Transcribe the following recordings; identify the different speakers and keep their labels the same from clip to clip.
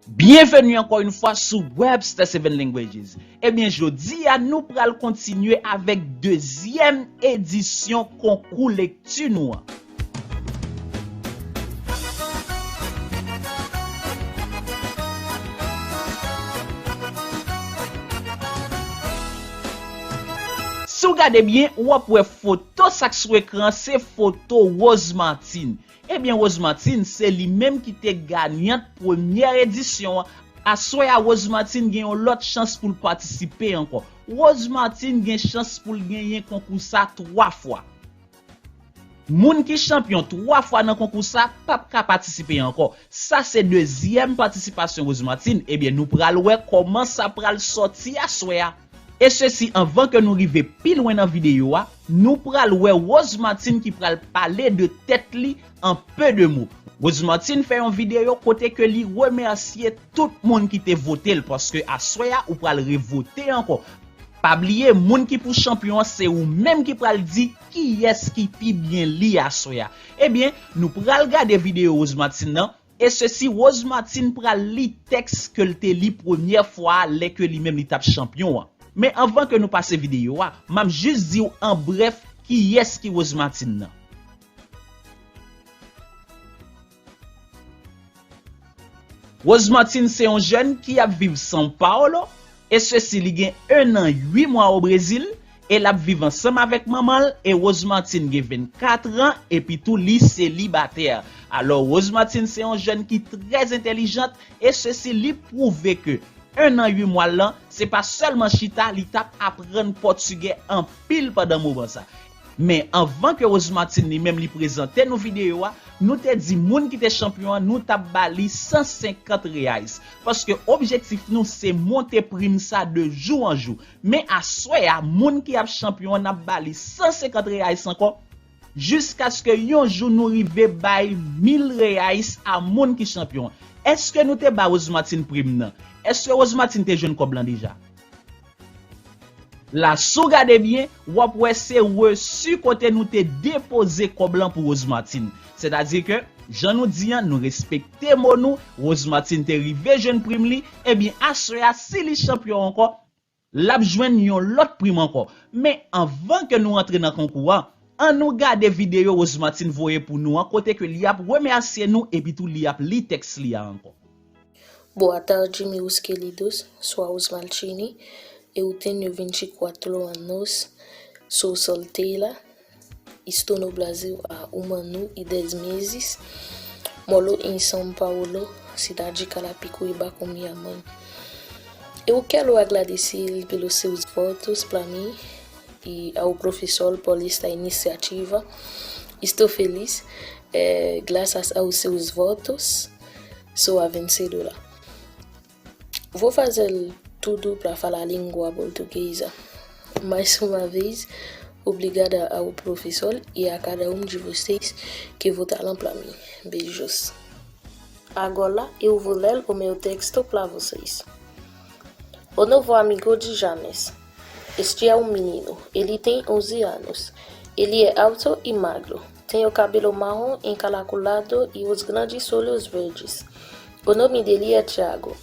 Speaker 1: Bienvenue encore une fois sur Webster 7 Languages. Eh bien, jodi nous pral continuer avec deuxième édition concours lecture nous. Si vous regardez bien, ou après photo ça sur écran, c'est photo Rose Martin. Eh bien, Rose Martin, c'est lui-même qui était gagnante première édition. À soya Rose Martin gagne l'autre chance pour participer encore. Rose Martin gagne chance pour gagner concours ça 3 fois. Moun qui champion 3 fois dans concours ça, pas ka participer encore. Ça c'est deuxième participation Rose Martin. Eh bien, nous pral voir comment ça pral sortir à soya. Et ceci avant que nous arrivions plus loin dans la vidéo, nous pral voir Rose Martin qui pral parler de tête li en peu de mots. Rose Martin fait une vidéo côté que li remercier tout le monde qui te voté parce que à soya ou pral revoter encore. Pas oublier monde qui pour champion c'est ou même qui pral dit qui est-ce qui pi bien li à soya. Eh bien, nous pral regarder vidéo Rose Martin nan. Et ceci, Rose Martin pral li texte que te li première fois les que li même li tape champion. Mais avant que nous passions vidéo, m'am juste dire en bref qui est-ce qui Rose Martin. Rose Martin c'est un jeune qui a vécu São Paulo et ceci il gagne 1 an 8 mois au Brésil et l'a vivre ensemble avec maman et Rose Martin a 24 ans et puis tout li célibataire. Alors Rose Martin c'est un jeune qui très intelligente et ceci lui prouve que 1 an 8 mois là, c'est pas seulement chita, li tap apprendre portugais en pile pendant moment ça. Mais avant que Rose Martin lui-même lui présente nos vidéos, nous te dit moun qui était champion, nous tap bali 150 reais. Parce que objectif nous c'est monter prime ça de jour en jour. Mais à soya, moun qui a champion n'a bali 150 reais encore jusqu'à ce que yon jour nous rive bay 1000 reais à moun qui champion. Est-ce que nous te ba Rose Martin prime nan? Est-ce que Rose Martin te jeune comme déjà? La sou gade bien, wap wè c'est reçu côté nous te déposé comme blanc pour Rose Martin. C'est-à-dire que Jean nous dit nous respecter mon nous, Rose Martin te rive jeune prime li, eh bien assoya si li champion encore, l'a joindre yon l'autre prime encore. Mais avant que nous rentre dans concours, on nous garde vidéo Rose Martin voye pour nous en côté que li a remercier nous et puis tout li a li texte li a encore.
Speaker 2: Boa tarde, meus queridos. Sou Rose Martini. Eu tenho 24 anos. Sou solteira. Estou no Brasil há 1 ano e 10 meses. Moro em São Paulo, cidade de Carapicuíba, com minha mãe. Eu quero agradecer pelos seus votos para mim e ao professor por esta iniciativa. Estou feliz. Graças aos seus votos, sou a vencedora. Vou fazer tudo para falar a língua portuguesa. Mais uma vez, obrigada ao professor e a cada de vocês que votaram para mim. Beijos. Agora eu vou ler o meu texto para vocês. O novo amigo de James. Este é um menino. Ele tem 11 anos. Ele é alto e magro. Tem o cabelo marrom encaracolado e os grandes olhos verdes. O nome dele é Thiago.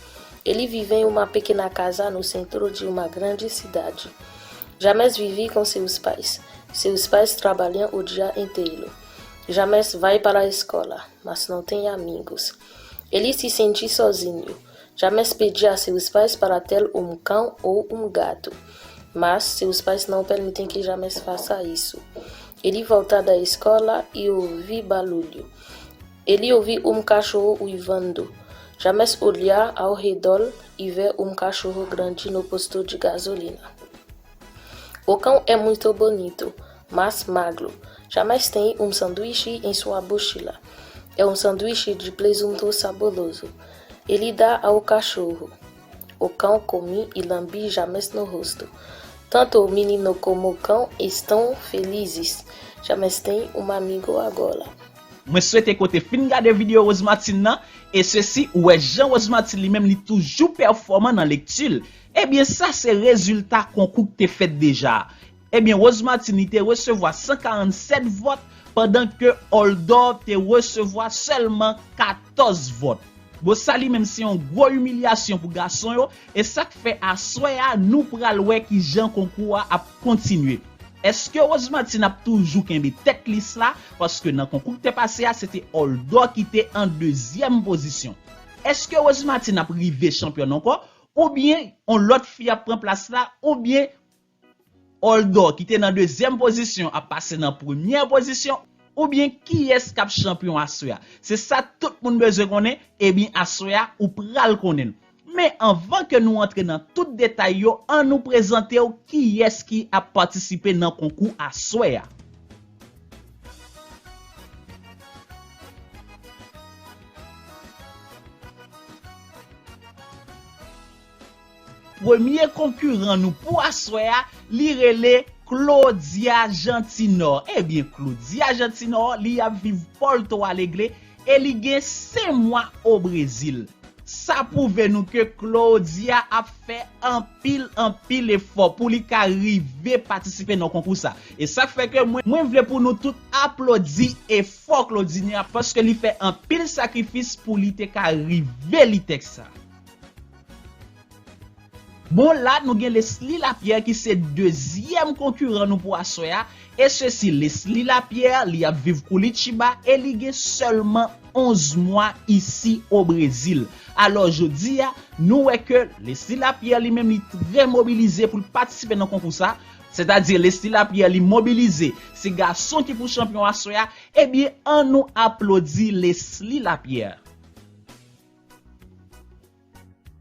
Speaker 2: Ele vive em uma pequena casa no centro de uma grande cidade. James vive com seus pais. Seus pais trabalham o dia inteiro. James vai para a escola, mas não tem amigos. Ele se sente sozinho. James pedia a seus pais para ter um cão ou um gato, mas seus pais não permitem que James faça isso. Ele volta da escola e ouve barulho. Ele ouve um cachorro uivando. James olha ao redor e vê um cachorro grande no posto de gasolina. O cão é muito bonito, mas magro. James tem um sanduíche em sua mochila. É um sanduíche de presunto saboroso. Ele dá ao cachorro. O cão come e lambe James no rosto. Tanto o menino como o cão estão felizes. James tem um amigo agora.
Speaker 1: Moi souhaite côté fin regarder vidéo Rose Martin nan et ceci ouais Jean Rose Martin lui-même li toujours performant dans lecture. Eh bien ça c'est résultat concours que t'es fait déjà. Eh bien, Rose Martin te recevoir 147 votes pendant que Oldor te recevoir seulement 14 votes. Bon, ça li même si une grosse humiliation pour garçon yo, et ça fait à soya nous pral wè ki jan concours a continuer. Est-ce que Rose Martin a toujours kembe tête liste là parce que dans concours qui passé c'était Oldor qui était en deuxième position. Est-ce que Rose Martin a privé champion encore ou bien on l'autre fille a prend place là ou bien Oldor qui était dans deuxième position a passé dans première position ou bien qui est cap champion à soya. C'est ça tout le monde besoin connaît et bien à soya ou pral connaît. Mais avant que nous entrions dans tout détail yo, on nous présenter qui est qui a participé dans le concours à soya. Premier concurrent nous pour Assoya, li rele Claudia Gentinor. Eh bien, Claudia Gentinor, li a vive Porto Alegre et li gen 5 mois au Brésil. Ça prouve nous que Claudia a fait un pile effort pour li arriver participer dans concours ça. Et ça fait que moi vle pour nous tout applaudir effort Claudine parce que li fait un pile sacrifice pour li te arriver li texte ça. Bon là, nous avons Leslie Lapierre qui c'est deuxième concurrent nous pour Assoya. Et ceci, Leslie Lapierre, il a vivre Curitiba et il a seulement 11 mois ici au Brésil. Alors je dis, nous voyons que Leslie Lapierre lui-même est très mobilisé pour participer dans le concours ça. C'est-à-dire Leslie Lapierre est mobilisé. Ces garçons qui pour champion Assoya, eh bien, on nous applaudit Leslie Lapierre.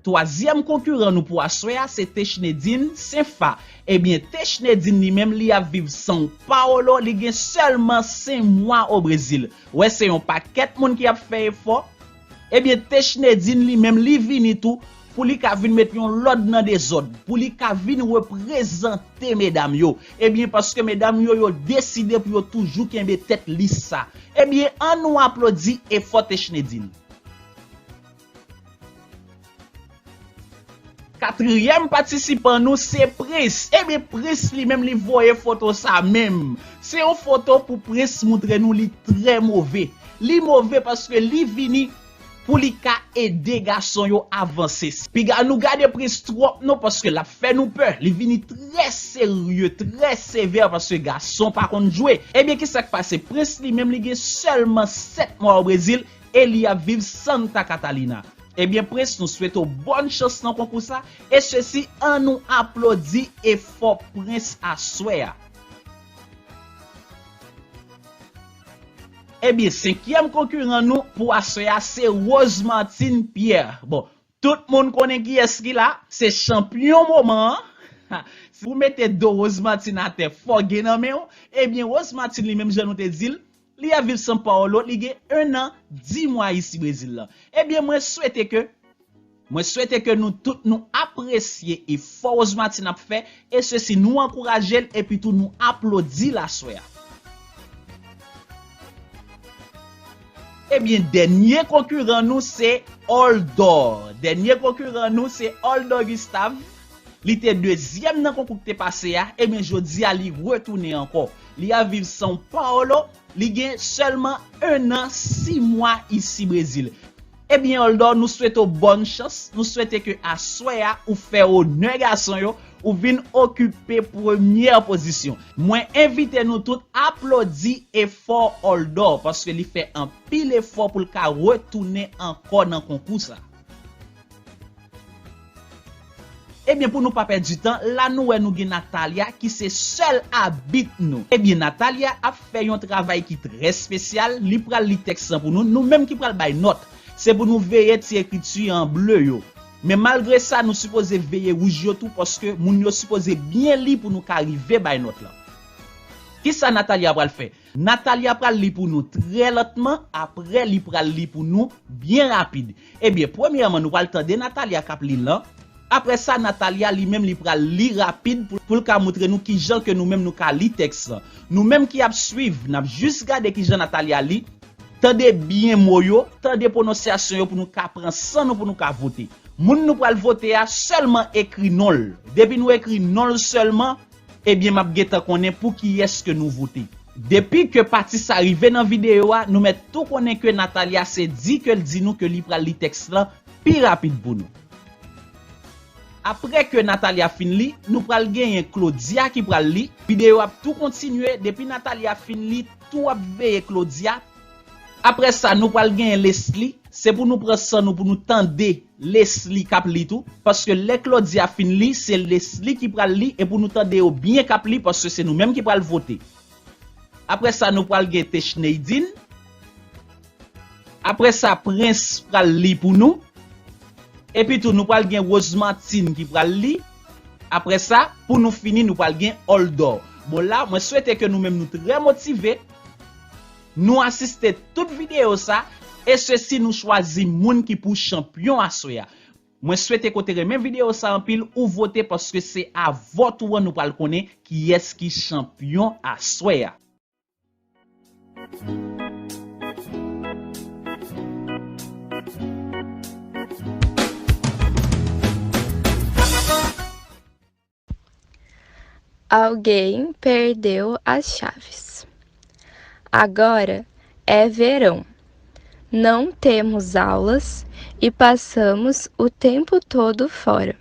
Speaker 1: Troisième concurrent nous pour Assoya, c'est Technedine Saint-Fa. Eh bien, Technedine lui-même, li a vivre São Paulo, li gen seulement 5 mois au Brésil. Ouais, c'est un paquet de monde qui a fait effort. Eh bien, Technedine lui-même, li vini tout pour li ka vin mettre yon l'ordre dans des ordres, pour li ka vin représenter mesdames yo. Eh bien, parce que mesdames yo décidé pour yo toujours kembe tête liste ça. Eh bien, on nous applaudit effort Technedine. Quatrième participant nous c'est Prince. Eh bien Prince lui-même lui voyait photo ça même. C'est une photo pour Prince montrer nous li très mauvais. Li mauvais parce que li vini pour li ka aider garçon yo avancer. Puis nous garder Prince trop non parce que la fait nous peur. Li vini très sérieux, très sévère parce que garçon pas contre jouer. Eh bien qu'est-ce qui passe? Prince lui-même li gen seulement 7 mois au Brésil et li a vivre Santa Catalina. Eh bien, Prince, nous souhaitons bonne chance dans le concours ça. Et ceci, on nous applaudit et fort Prince Assoya. Eh bien, cinquième concurrent nous pour Assoya, c'est Rose Martin Pierre. Bon, tout le monde connaît qui est-ce qu'il a. C'est champion moment. Si vous mettez deux Rose Martin à terre, fort gagner. Eh bien, Rose Martin lui-même, je nous te dis, li a vivre São Paulo, li gen 1 an, 10 mois ici Brésil là. Eh bien, moi souhaite que nous tous nous apprécions et fort Rose Martin a fait et ceci nous encourager et puis tout nous applaudit la soya. Eh bien, dernier concurrent nous c'est Oldor. Dernier concurrent nous c'est Oldor Gustave. Li était deuxième dans concours qui passé a, et bien jodi a li retourner encore. Li a vivre São Paulo, li gen seulement 1 an, 6 mois ici Brésil. Eh bien Oldor, nous souhaitons bonne chance, nous souhaitons que Assoya ou fait honneur garçon yo ou vin occuper première position. Moi invite nous tous applaudir effort Oldor parce que li fait un pile effort pour le ka retourner encore dans concours ça. Eh bien, pour nous pas perdre du temps, là nous avons Natalia qui c'est seul habite nous. Eh bien, Natalia a fait un travail qui est très spécial. Li pral li texte pour nous, nous même qui pral bay note. C'est pour nous veiller ti écriture en bleu yo. Mais malgré ça, nous supposons veiller rouge yo tout parce que moun yo supposé bien li pour nous arriver bay note là. Qui ça Natalia pral faire? Natalia pral li pour nous très lentement, après li pral li pour nous bien rapide. Eh bien, premièrement, nous pral tande Natalia k'ap li là. Après ça, Natalia lui-même li pral li rapide pour ka montrer nous qui gens que nous-mêmes nous ka li texte. Nous-mêmes qui ap suivre, n'a juste garder qui gens Natalia li, tande bien mot yo, tande prononciation yo pour nous ka prendre sans nous pour nous ka voter. Moun nous pral voter a seulement écrit non. Depuis nous écrit non seulement, Ebyen map getan konen pou ki eske nou vote. Depi ke parti sa rive nan video a, nou met tout konen ke Natalia se di ke l di nou ke li pral li tekst lan pi rapide pou nou. Apre ke Natalia fin li, nou pral genyen Claudia ki pral li. Video ap tout kontinue, depi Natalia fin li, tout ap veye Claudia. Apre sa, nou pral genyen Leslie. Se pou nou presan nou pou nou tende Leslie kap li tout. Paske le Claudia fin li, se Leslie ki pral li. E pou nou tende yo bien kap li, paske se nou menm ki pral vote. Apre sa, nou pral genyen Techneidine. Apre sa, Prince pral li pou nou. Et puis tout, nous pral gen Rose Martin qui pral li. Après ça, pour nous finir, nous pral gen Oldor. Bon là, moi souhaite que nous-mêmes nous très motivés. Nous assister toute vidéo ça. Et ceci nous choisit moun qui pour champion à soya. Moi souhaite que vous même vidéo ça en pile ou voter parce que c'est à votre tour nous pral connaître qui est qui champion à soya.
Speaker 3: Alguém perdeu as chaves. Agora é verão. Não temos aulas e passamos o tempo todo fora.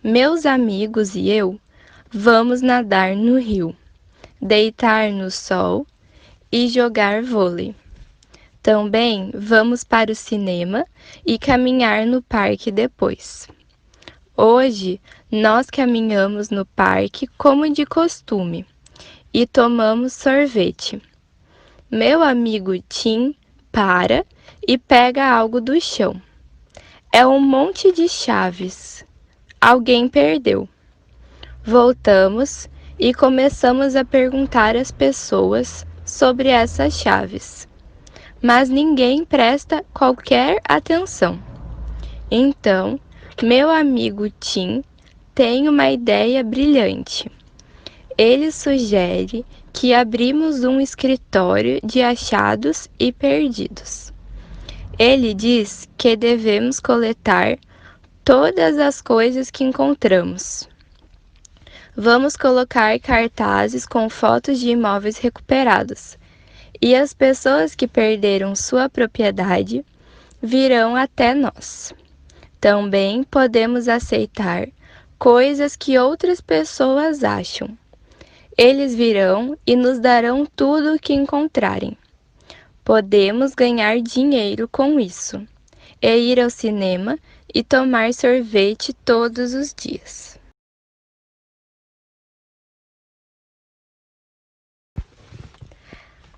Speaker 3: Meus amigos e eu vamos nadar no rio, deitar no sol e jogar vôlei. Também vamos para o cinema e caminhar no parque depois. Hoje, nós caminhamos no parque como de costume e tomamos sorvete. Meu amigo Tim para e pega algo do chão. É um monte de chaves. Alguém perdeu. Voltamos e começamos a perguntar às pessoas sobre essas chaves, mas ninguém presta qualquer atenção. Então, meu amigo Tim tem uma ideia brilhante. Ele sugere que abrimos um escritório de achados e perdidos. Ele diz que devemos coletar todas as coisas que encontramos. Vamos colocar cartazes com fotos de imóveis recuperados, e as pessoas que perderam sua propriedade virão até nós. Também podemos aceitar coisas que outras pessoas acham. Eles virão e nos darão tudo o que encontrarem. Podemos ganhar dinheiro com isso, e ir ao cinema e tomar sorvete todos os dias.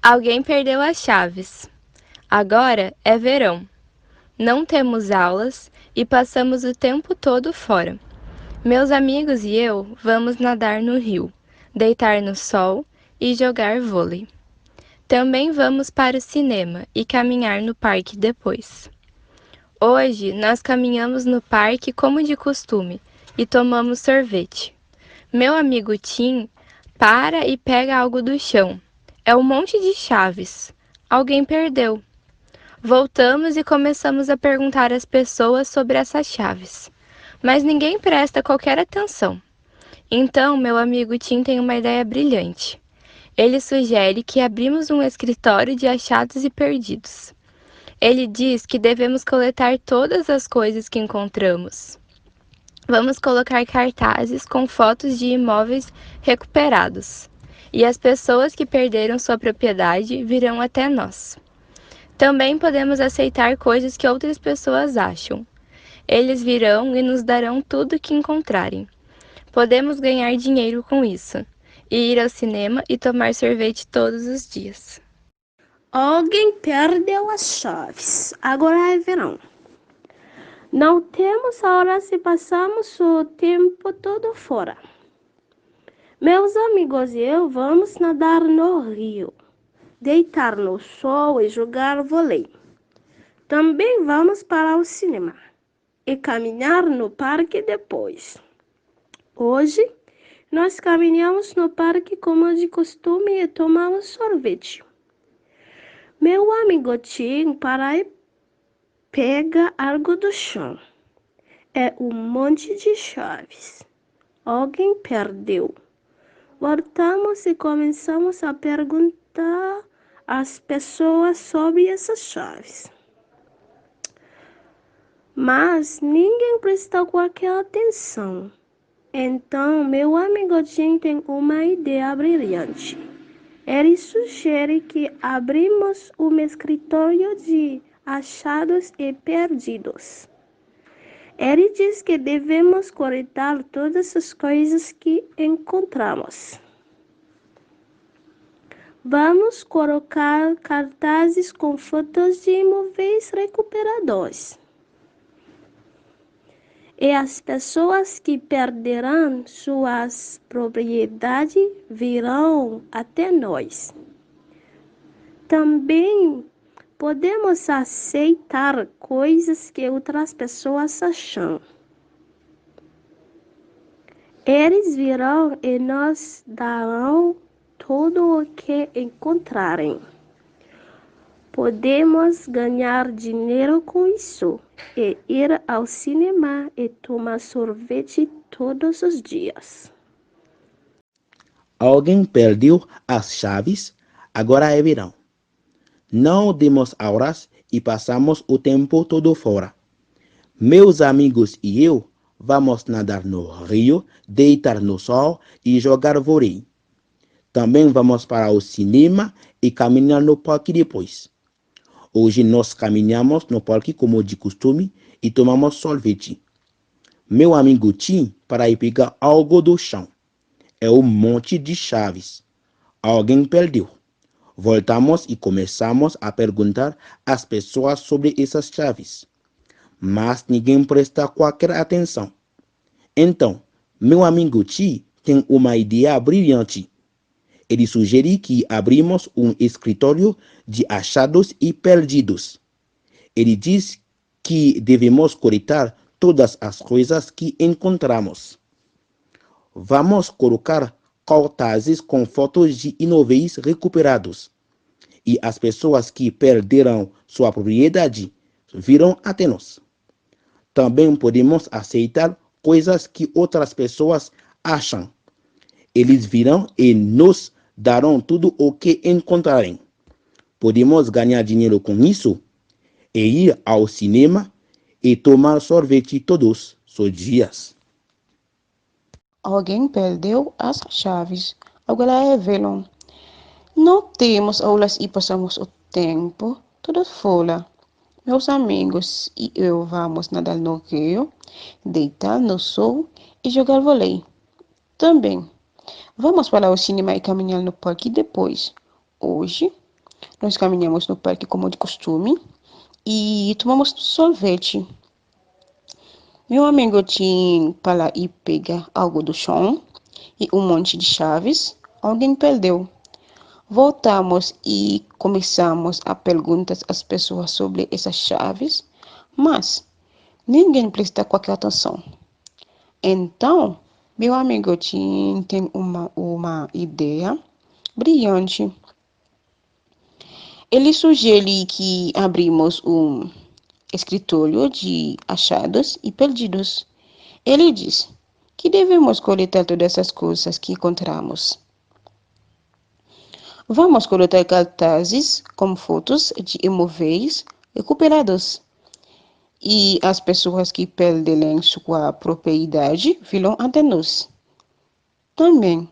Speaker 3: Alguém perdeu as chaves. Agora é verão. Não temos aulas e passamos o tempo todo fora. Meus amigos e eu vamos nadar no rio, deitar no sol e jogar vôlei. Também vamos para o cinema e caminhar no parque depois. Hoje nós caminhamos no parque como de costume e tomamos sorvete. Meu amigo Tim para e pega algo do chão. É um monte de chaves. Alguém perdeu. Voltamos e começamos a perguntar às pessoas sobre essas chaves, mas ninguém presta qualquer atenção. Então, meu amigo Tim tem uma ideia brilhante. Ele sugere que abrimos um escritório de achados e perdidos. Ele diz que devemos coletar todas as coisas que encontramos. Vamos colocar cartazes com fotos de imóveis recuperados, e as pessoas que perderam sua propriedade virão até nós. Também podemos aceitar coisas que outras pessoas acham. Eles virão e nos darão tudo o que encontrarem. Podemos ganhar dinheiro com isso, e ir ao cinema e tomar sorvete todos os dias.
Speaker 4: Alguém perdeu as chaves. Agora é verão. Não temos horas e passamos o tempo todo fora. Meus amigos e eu vamos nadar no rio, deitar no sol e jogar vôlei. Também vamos para o cinema e caminhar no parque depois. Hoje, nós caminhamos no parque como de costume e tomamos sorvete. Meu amigo Tim para e pega algo do chão. É um monte de chaves. Alguém perdeu. Voltamos e começamos a perguntar às pessoas sobre essas chaves. Mas ninguém prestou qualquer atenção. Então, meu amigo Jim tem uma ideia brilhante. Ele sugere que abrimos um escritório de achados e perdidos. Ele diz que devemos coletar todas as coisas que encontramos. Vamos colocar cartazes com fotos de imóveis recuperados. E as pessoas que perderão suas propriedades virão até nós. Também podemos aceitar coisas que outras pessoas acham. Eles virão e nos darão tudo o que encontrarem. Podemos ganhar dinheiro com isso e ir ao cinema e tomar sorvete todos os dias.
Speaker 5: Alguém perdeu as chaves, agora é verão. Não demos aulas e passamos o tempo todo fora. Meus amigos e eu vamos nadar no rio, deitar no sol e jogar vôlei. Também vamos para o cinema e caminhar no parque depois. Hoje nós caminhamos no parque como de costume e tomamos sorvete. Meu amigo Tim para ir pegar algo do chão. É um monte de chaves. Alguém perdeu. Voltamos e começamos a perguntar às pessoas sobre essas chaves. Mas ninguém presta qualquer atenção. Então, meu amigo Tim tem uma ideia brilhante. Ele sugere que abrimos um escritório de achados e perdidos. Ele diz que devemos coletar todas as coisas que encontramos. Vamos colocar cartazes com fotos de imóveis recuperados. E as pessoas que perderam sua propriedade virão até nós. Também podemos aceitar coisas que outras pessoas acham. Eles virão e nos darão tudo o que encontrarem. Podemos ganhar dinheiro com isso e ir ao cinema e tomar sorvete todos os dias.
Speaker 6: Alguém perdeu as chaves. Agora é verão. Não temos aulas e passamos o tempo todo fora. Meus amigos e eu vamos nadar no rio, deitar no sol e jogar vôlei. Também vamos para o cinema e caminhar no parque depois. Hoje, nós caminhamos no parque como de costume e tomamos sorvete. Meu amigo tinha para ir pegar algo do chão e um monte de chaves. Alguém perdeu. Voltamos e começamos a perguntar às pessoas sobre essas chaves, mas ninguém presta qualquer atenção. Então, meu amigo Tim tem uma ideia brilhante. Ele sugere que abrimos um escritório de achados e perdidos. Ele diz que devemos coletar todas essas coisas que encontramos. Vamos coletar cartazes com fotos de imóveis recuperados. E as pessoas que perderem sua propriedade virão até nós. Também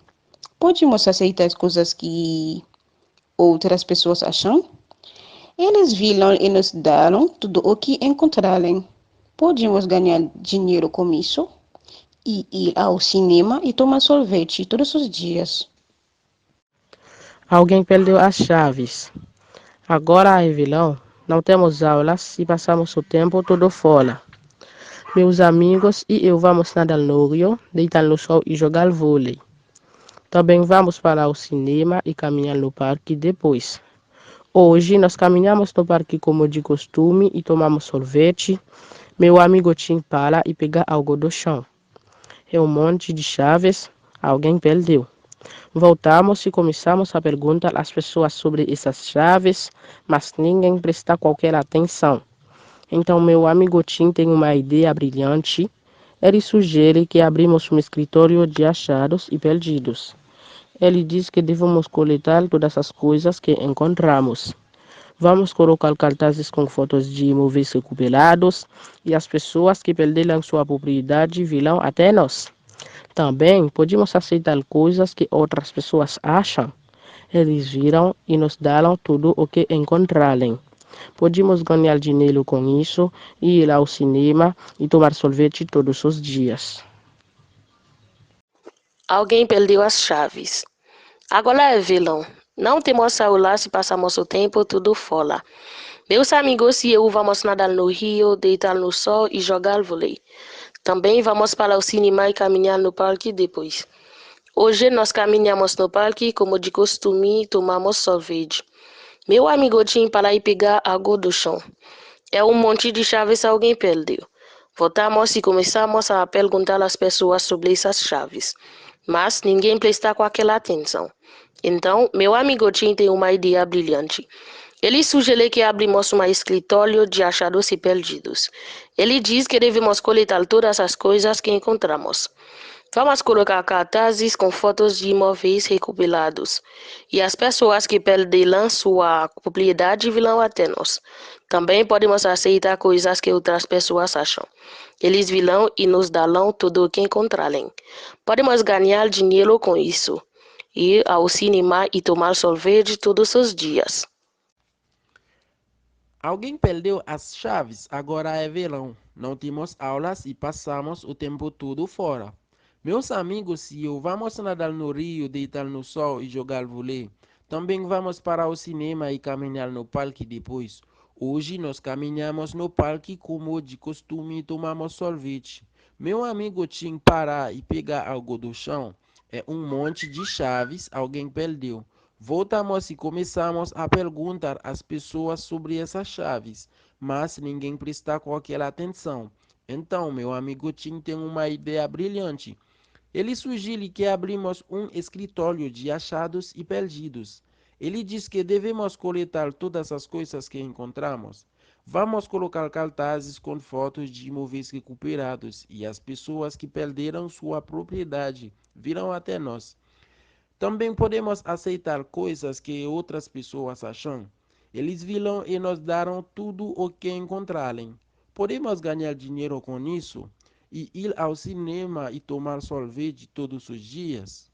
Speaker 6: podemos aceitar as coisas que outras pessoas acham. Eles virão e nos darão tudo o que encontrarem. Podemos ganhar dinheiro com isso e ir ao cinema e tomar sorvete todos os dias.
Speaker 7: Alguém perdeu as chaves. Agora é verão. Não temos aulas e passamos o tempo todo fora. Meus amigos e eu vamos nadar no rio, deitar no sol e jogar vôlei. Também vamos para o cinema e caminhar no parque depois. Hoje nós caminhamos no parque como de costume e tomamos sorvete. Meu amigo Tim para e pega algo do chão. É um monte de chaves. Alguém perdeu. Voltamos e começamos a perguntar às pessoas sobre essas chaves, mas ninguém presta qualquer atenção. Então meu amigo Tim tem uma ideia brilhante. Ele sugere que abrimos um escritório de achados e perdidos. Ele diz que devemos coletar todas as coisas que encontramos. Vamos colocar cartazes com fotos de imóveis recuperados e as pessoas que perderam sua propriedade virão até nós. Também podemos aceitar coisas que outras pessoas acham. Eles viram e nos deram tudo o que encontrarem. Podemos ganhar dinheiro com isso, e ir ao cinema e tomar sorvete todos os dias.
Speaker 2: Alguém perdeu as chaves. Agora é vilão. Não temos celular se passamos o tempo tudo fora. Meus amigos e eu vamos nadar no rio, deitar no sol e jogar vôlei. Também vamos para o cinema e caminhar no parque depois. Hoje nós caminhamos no parque como de costume e tomamos sorvete. Meu amigo tinha para ir pegar água do chão. É um monte de chaves alguém perdeu. Voltamos e começamos a perguntar às pessoas sobre essas chaves. Mas ninguém presta com aquela atenção. Então, meu amigo Tim tem uma ideia brilhante. Ele sugere que abrimos um escritório de achados e perdidos. Ele diz que devemos coletar todas as coisas que encontramos. Vamos colocar cartazes com fotos de imóveis recuperados. E as pessoas que perderam sua propriedade virão até nós. Também podemos aceitar coisas que outras pessoas acham. Eles virão e nos darão tudo o que encontrarem. Podemos ganhar dinheiro com isso. Ir ao cinema e tomar sorvete todos os dias.
Speaker 8: Alguém perdeu as chaves, agora é verão. Não temos aulas e passamos o tempo todo fora. Meus amigos e eu vamos nadar no rio, deitar no sol e jogar vôlei. Também vamos para o cinema e caminhar no parque depois. Hoje nós caminhamos no parque como de costume e tomamos sorvete. Meu amigo tinha que parar e pegar algo do chão. É um monte de chaves, alguém perdeu. Voltamos e começamos a perguntar às pessoas sobre essas chaves, mas ninguém presta qualquer atenção. Então, meu amigo Tim tem uma ideia brilhante. Ele sugere que abrimos um escritório de achados e perdidos. Ele diz que devemos coletar todas as coisas que encontramos. Vamos colocar cartazes com fotos de imóveis recuperados e as pessoas que perderam sua propriedade virão até nós. Também podemos aceitar coisas que outras pessoas acham. Eles virão e nos darão tudo o que encontrarem. Podemos ganhar dinheiro com isso e ir ao cinema e tomar sorvete todos os dias.